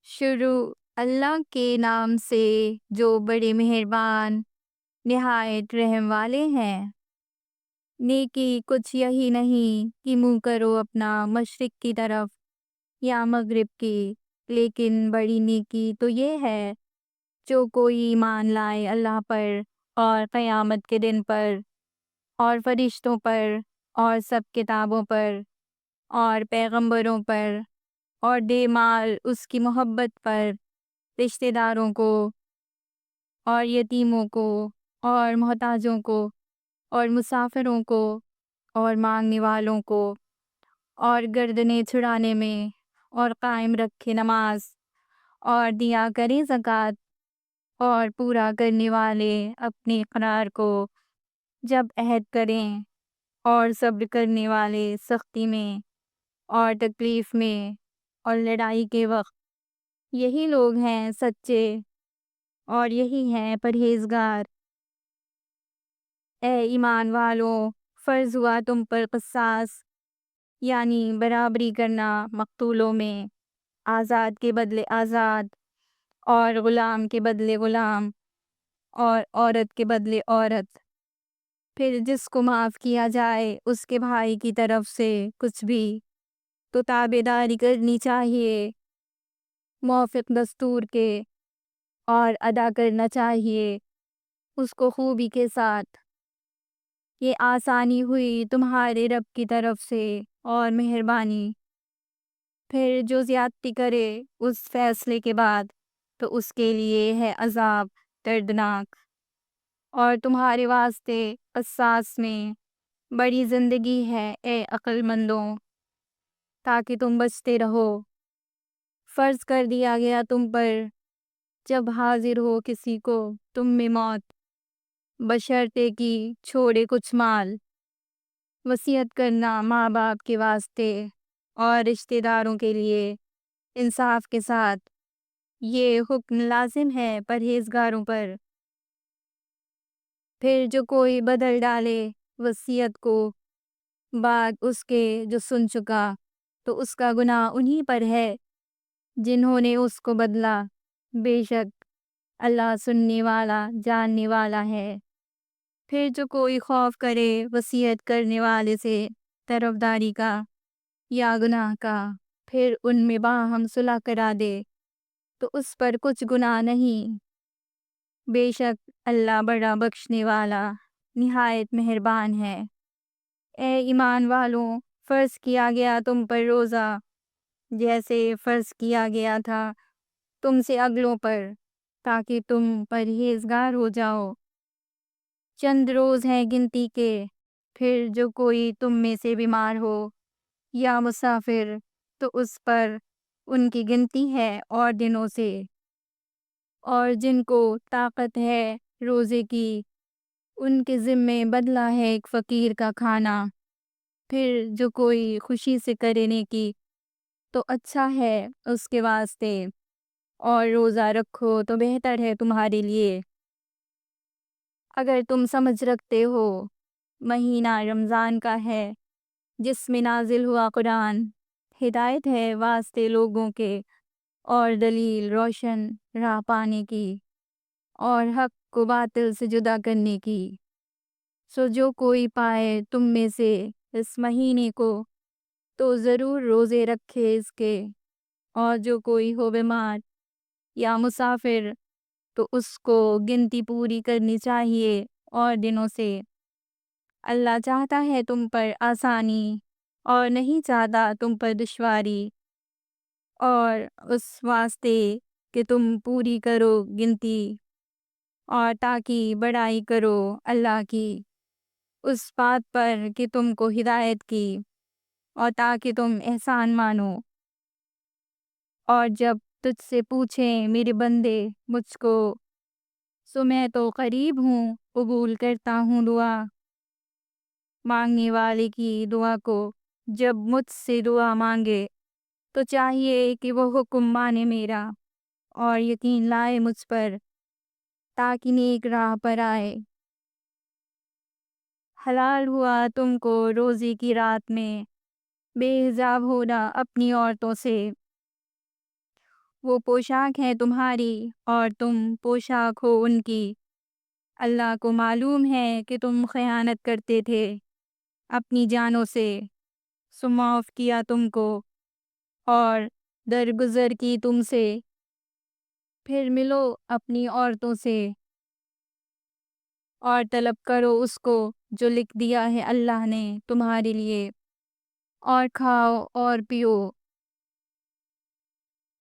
شروع اللہ کے نام سے جو بڑے مہربان نہایت رحم والے ہیں۔ نیکی کچھ یہی نہیں کہ منہ کرو اپنا مشرق کی طرف یا مغرب کی، لیکن بڑی نیکی تو یہ ہے جو کوئی ایمان لائے اللہ پر اور قیامت کے دن پر اور فرشتوں پر اور سب کتابوں پر اور پیغمبروں پر اور دے مال اس کی محبت پر، رشتہ داروں کو اور یتیموں کو اور محتاجوں کو اور مسافروں کو اور مانگنے والوں کو، اور گردنیں چھڑانے میں اور قائم رکھے نماز اور دیا کریں زکوٰۃ، اور پورا کرنے والے اپنے اقرار کو جب عہد کریں، اور صبر کرنے والے سختی میں اور تکلیف میں اور لڑائی کے وقت۔ یہی لوگ ہیں سچے اور یہی ہیں پرہیزگار۔ اے ایمان والوں، فرض ہوا تم پر قصاص، یعنی برابری کرنا مقتولوں میں، آزاد کے بدلے آزاد اور غلام کے بدلے غلام اور عورت کے بدلے عورت۔ پھر جس کو معاف کیا جائے اس کے بھائی کی طرف سے کچھ بھی تو تابعداری کرنی چاہیے موافق دستور کے، اور ادا کرنا چاہیے اس کو خوبی کے ساتھ۔ یہ آسانی ہوئی تمہارے رب کی طرف سے اور مہربانی۔ پھر جو زیادتی کرے اس فیصلے کے بعد تو اس کے لیے ہے عذاب دردناک۔ اور تمہارے واسطے قصاص میں بڑی زندگی ہے اے عقل مندوں، تاکہ تم بچتے رہو۔ فرض کر دیا گیا تم پر جب حاضر ہو کسی کو تم میں موت، بشرطے کہ چھوڑے کچھ مال، وصیت کرنا ماں باپ کے واسطے اور رشتہ داروں کے لیے انصاف کے ساتھ۔ یہ حکم لازم ہے پرہیزگاروں پر۔ پھر جو کوئی بدل ڈالے وصیت کو بعد اس کے جو سن چکا، تو اس کا گناہ انہی پر ہے جنہوں نے اس کو بدلا، بے شک اللہ سننے والا جاننے والا ہے۔ پھر جو کوئی خوف کرے وصیت کرنے والے سے طرفداری کا یا گناہ کا، پھر ان میں باہم صلح کرا دے تو اس پر کچھ گناہ نہیں، بے شک اللہ بڑا بخشنے والا نہایت مہربان ہے۔ اے ایمان والوں، فرض کیا گیا تم پر روزہ جیسے فرض کیا گیا تھا تم سے اگلوں پر، تاکہ تم پرہیزگار ہو جاؤ۔ چند روز ہیں گنتی کے، پھر جو کوئی تم میں سے بیمار ہو یا مسافر تو اس پر ان کی گنتی ہے اور دنوں سے۔ اور جن کو طاقت ہے روزے کی، ان کے ذمے بدلہ ہے ایک فقیر کا کھانا۔ پھر جو کوئی خوشی سے کرے نیکی تو اچھا ہے اس کے واسطے، اور روزہ رکھو تو بہتر ہے تمہارے لیے اگر تم سمجھ رکھتے ہو۔ مہینہ رمضان کا ہے جس میں نازل ہوا قرآن، ہدایت ہے واسطے لوگوں کے اور دلیل روشن راہ پانے کی اور حق کو باطل سے جدا کرنے کی۔ سو جو کوئی پائے تم میں سے اس مہینے کو تو ضرور روزے رکھے اس کے، اور جو کوئی ہو بیمار یا مسافر تو اس کو گنتی پوری کرنی چاہیے اور دنوں سے۔ اللہ چاہتا ہے تم پر آسانی اور نہیں چاہتا تم پر دشواری، اور اس واسطے کہ تم پوری کرو گنتی اور تاکہ بڑائی کرو اللہ کی اس بات پر کہ تم کو ہدایت کی، اور تاکہ تم احسان مانو۔ اور جب تجھ سے پوچھیں میرے بندے مجھ کو، سو میں تو قریب ہوں، قبول کرتا ہوں دعا مانگنے والے کی دعا کو۔ جب مجھ سے دعا مانگے تو چاہیے کہ وہ حکم مانے میرا اور یقین لائے مجھ پر، تاکہ نیک راہ پر آئے۔ حلال ہوا تم کو روزے کی رات میں بے حجاب ہونا اپنی عورتوں سے، وہ پوشاک ہے تمہاری اور تم پوشاک ہو ان کی۔ اللہ کو معلوم ہے کہ تم خیانت کرتے تھے اپنی جانوں سے، سو معاف کیا تم کو اور درگزر کی تم سے۔ پھر ملو اپنی عورتوں سے اور طلب کرو اس کو جو لکھ دیا ہے اللہ نے تمہارے لیے، اور کھاؤ اور پیو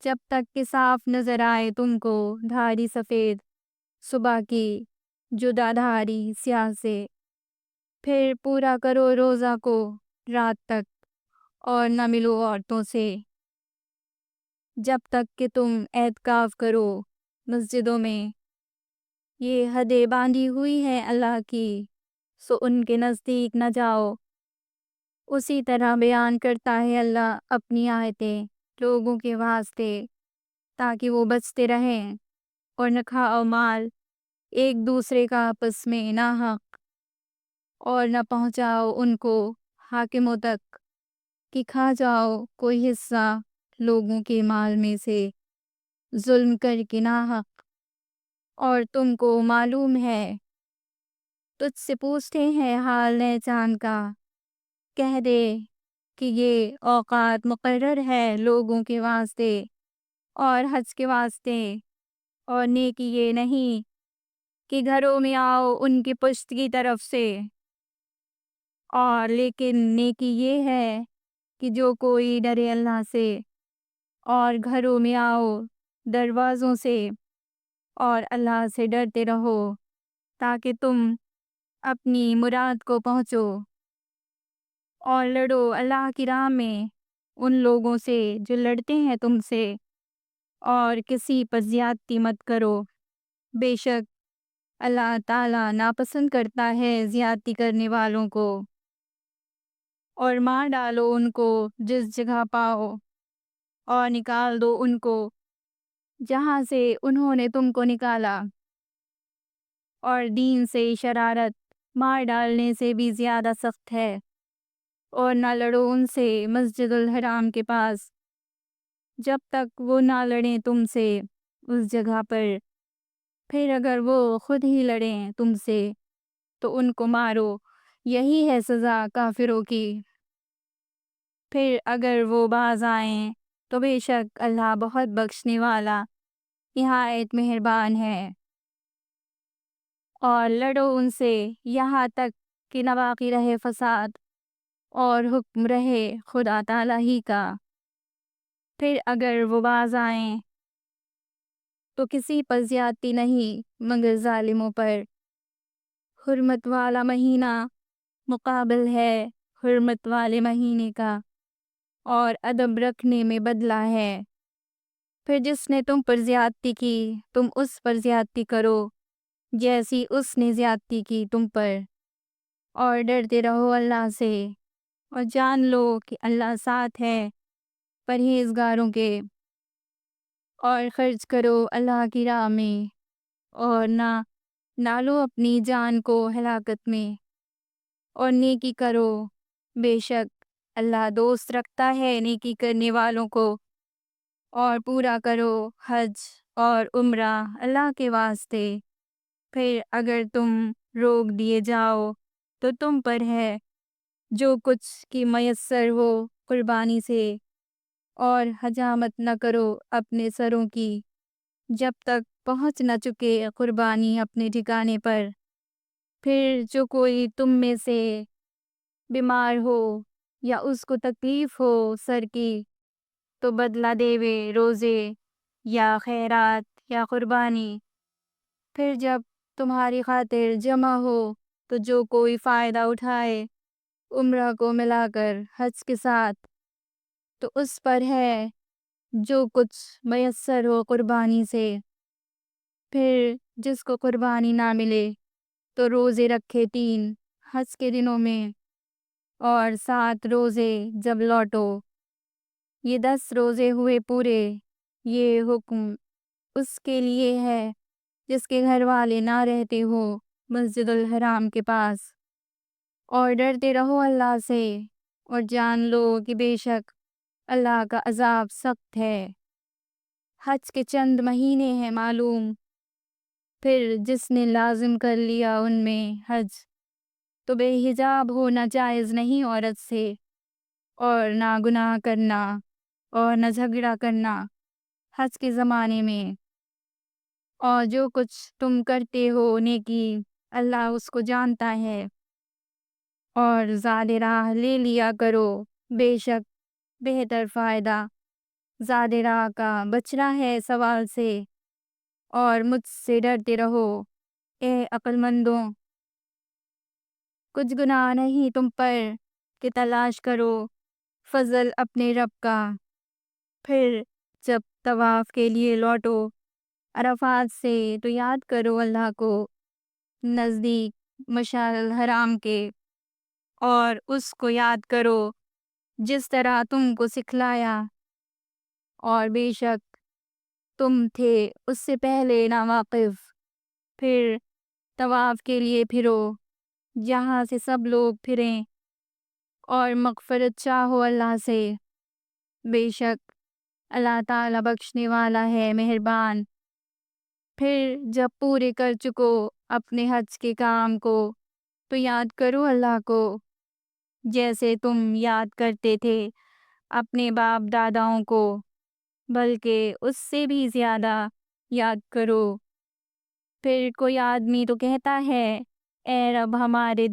جب تک کہ صاف نظر آئے تم کو دھاری سفید صبح کی جدا دھاری سیاہ سے۔ پھر پورا کرو روزہ کو رات تک اور نہ ملو عورتوں سے جب تک کہ تم اعتکاف کرو مسجدوں میں۔ یہ حدیں باندھی ہوئی ہے اللہ کی، سو ان کے نزدیک نہ جاؤ۔ اسی طرح بیان کرتا ہے اللہ اپنی آیتیں لوگوں کے واسطے تاکہ وہ بچتے رہیں، اور نہ کھاؤ مال ایک دوسرے کا آپس میں ناحق، اور نہ پہنچاؤ ان کو حاکموں تک کہ کھا جاؤ کوئی حصہ لوگوں کے مال میں سے ظلم کر کے ناحق۔ اور تم کو معلوم ہے تجھ سے پوچھتے ہیں حال نئے چاند کا، کہہ دے کہ یہ اوقات مقرر ہے لوگوں کے واسطے اور حج کے واسطے، اور نیکی یہ نہیں کہ گھروں میں آؤ ان کی پشت کی طرف سے، اور لیکن نیکی یہ ہے کہ جو کوئی ڈرے اللہ سے اور گھروں میں آؤ دروازوں سے اور اللہ سے ڈرتے رہو تاکہ تم اپنی مراد کو پہنچو، اور لڑو اللہ کی راہ میں ان لوگوں سے جو لڑتے ہیں تم سے، اور کسی پر زیادتی مت کرو، بے شک اللہ تعالیٰ ناپسند کرتا ہے زیادتی کرنے والوں کو۔ اور مار ڈالو ان کو جس جگہ پاؤ، اور نکال دو ان کو جہاں سے انہوں نے تم کو نکالا، اور دین سے شرارت مار ڈالنے سے بھی زیادہ سخت ہے۔ اور نہ لڑو ان سے مسجد الحرام کے پاس جب تک وہ نہ لڑیں تم سے اس جگہ پر، پھر اگر وہ خود ہی لڑیں تم سے تو ان کو مارو، یہی ہے سزا کافروں کی۔ پھر اگر وہ باز آئیں تو بے شک اللہ بہت بخشنے والا نہایت مہربان ہے۔ اور لڑو ان سے یہاں تک کہ نہ باقی رہے فساد اور حکم رہے خدا تعالیٰ ہی کا۔ پھر اگر وہ باز آئیں تو کسی پر زیادتی نہیں مگر ظالموں پر۔ حرمت والا مہینہ مقابل ہے حرمت والے مہینے کا، اور ادب رکھنے میں بدلہ ہے۔ پھر جس نے تم پر زیادتی کی تم اس پر زیادتی کرو جیسی اس نے زیادتی کی تم پر، اور ڈرتے رہو اللہ سے، اور جان لو کہ اللہ ساتھ ہے پرہیزگاروں کے۔ اور خرچ کرو اللہ کی راہ میں، اور نہ ڈالو اپنی جان کو ہلاکت میں، اور نیکی کرو، بے شک اللہ دوست رکھتا ہے نیکی کرنے والوں کو۔ اور پورا کرو حج اور عمرہ اللہ کے واسطے۔ پھر اگر تم روک دیے جاؤ تو تم پر ہے جو کچھ کی میسر ہو قربانی سے، اور حجامت نہ کرو اپنے سروں کی جب تک پہنچ نہ چکے قربانی اپنے ٹھکانے پر۔ پھر جو کوئی تم میں سے بیمار ہو یا اس کو تکلیف ہو سر کی تو بدلہ دیوے روزے یا خیرات یا قربانی۔ پھر جب تمہاری خاطر جمع ہو تو جو کوئی فائدہ اٹھائے عمرہ کو ملا کر حج کے ساتھ تو اس پر ہے جو کچھ میسر ہو قربانی سے۔ پھر جس کو قربانی نہ ملے تو روزے رکھے 3 حج کے دنوں میں، اور 7 روزے جب لوٹو، یہ 10 روزے ہوئے پورے۔ یہ حکم اس کے لیے ہے جس کے گھر والے نہ رہتے ہو مسجد الحرام کے پاس۔ اور ڈرتے رہو اللہ سے، اور جان لو کہ بے شک اللہ کا عذاب سخت ہے۔ حج کے چند مہینے ہیں معلوم، پھر جس نے لازم کر لیا ان میں حج، تو بے حجاب ہونا جائز نہیں عورت سے، اور نہ گناہ کرنا اور نہ جھگڑا کرنا حج کے زمانے میں، اور جو کچھ تم کرتے ہو نیکی اللہ اس کو جانتا ہے، اور زیادہ راہ لے لیا کرو، بے شک بہتر فائدہ زیادہ راہ کا بچنا ہے سوال سے، اور مجھ سے ڈرتے رہو اے عقل مندوں۔ کچھ گناہ نہیں تم پر کہ تلاش کرو فضل اپنے رب کا، پھر جب طواف کے لیے لوٹو عرفات سے تو یاد کرو اللہ کو نزدیک مشعر الحرام کے، اور اس کو یاد کرو جس طرح تم کو سکھلایا، اور بے شک تم تھے اس سے پہلے ناواقف۔ پھر طواف کے لیے پھرو جہاں سے سب لوگ پھریں، اور مغفرت چاہو اللہ سے، بے شک اللہ تعالی بخشنے والا ہے مہربان۔ پھر جب پورے کر چکو اپنے حج کے کام کو تو یاد کرو اللہ کو جیسے تم یاد کرتے تھے اپنے باپ داداؤں کو، بلکہ اس سے بھی زیادہ یاد کرو۔ پھر کوئی آدمی تو کہتا ہے اے رب ہمارے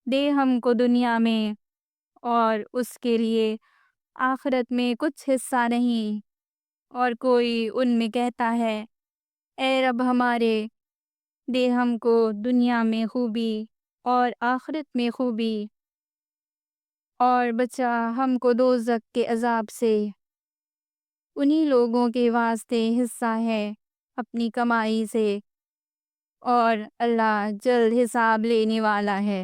دے ہم کو دنیا میں اور اس کے لیے آخرت میں کچھ حصہ نہیں، اور کوئی ان میں کہتا ہے اے رب ہمارے دے ہم کو دنیا میں خوبی اور آخرت میں خوبی، اور بچا ہم کو دوزخ کے عذاب سے۔ انہی لوگوں کے واسطے حصہ ہے اپنی کمائی سے، اور اللہ جلد حساب لینے والا ہے۔